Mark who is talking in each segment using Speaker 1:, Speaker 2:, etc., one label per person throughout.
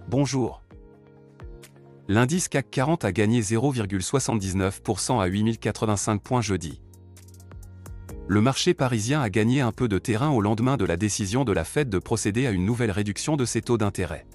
Speaker 1: Bonjour. L'indice CAC 40 a gagné 0,79% à 8085 points jeudi. Le marché parisien a gagné un peu de terrain au lendemain de la décision de la Fed de procéder à une nouvelle réduction de ses taux d'intérêt.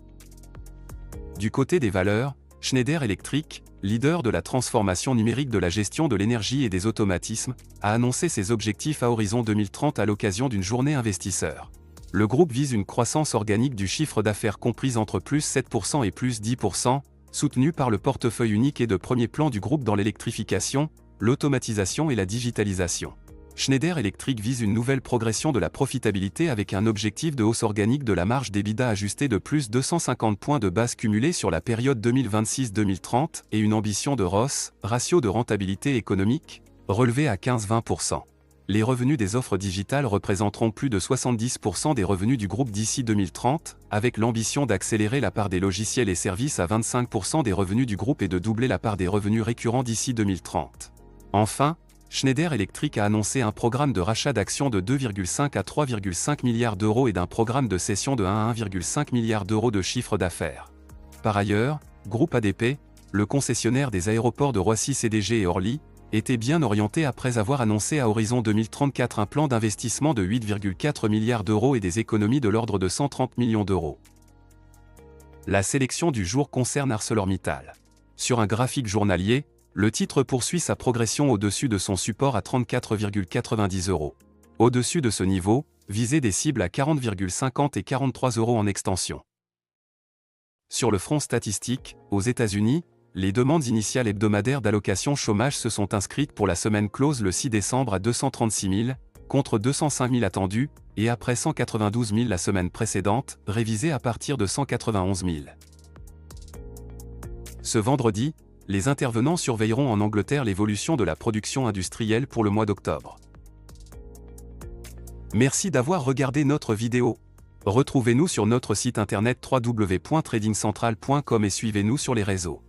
Speaker 1: Du côté des valeurs, Schneider Electric, leader de la transformation numérique de la gestion de l'énergie et des automatismes, a annoncé ses objectifs à horizon 2030 à l'occasion d'une journée investisseur. Le groupe vise une croissance organique du chiffre d'affaires comprise entre plus 7% et plus 10%, soutenu par le portefeuille unique et de premier plan du groupe dans l'électrification, l'automatisation et la digitalisation. Schneider Electric vise une nouvelle progression de la profitabilité avec un objectif de hausse organique de la marge d'EBITDA ajustée de plus 250 points de base cumulés sur la période 2026-2030 et une ambition de ROS, ratio de rentabilité économique, relevée à 15-20%. Les revenus des offres digitales représenteront plus de 70% des revenus du groupe d'ici 2030, avec l'ambition d'accélérer la part des logiciels et services à 25% des revenus du groupe et de doubler la part des revenus récurrents d'ici 2030. Enfin, Schneider Electric a annoncé un programme de rachat d'actions de 2,5 à 3,5 milliards d'euros et d'un programme de cession de 1 à 1,5 milliard d'euros de chiffre d'affaires. Par ailleurs, Groupe ADP, le concessionnaire des aéroports de Roissy CDG et Orly, était bien orienté après avoir annoncé à horizon 2034 un plan d'investissement de 8,4 milliards d'euros et des économies de l'ordre de 130 millions d'euros. La sélection du jour concerne ArcelorMittal. Sur un graphique journalier, le titre poursuit sa progression au-dessus de son support à 34,90 euros. Au-dessus de ce niveau, visez des cibles à 40,50 et 43 euros en extension. Sur le front statistique, aux États-Unis, les demandes initiales hebdomadaires d'allocation chômage se sont inscrites pour la semaine close le 6 décembre à 236 000, contre 205 000 attendus, et après 192 000 la semaine précédente, révisées à partir de 191 000. Ce vendredi, les intervenants surveilleront en Angleterre l'évolution de la production industrielle pour le mois d'octobre. Merci d'avoir regardé notre vidéo. Retrouvez-nous sur notre site internet www.tradingcentral.com et suivez-nous sur les réseaux.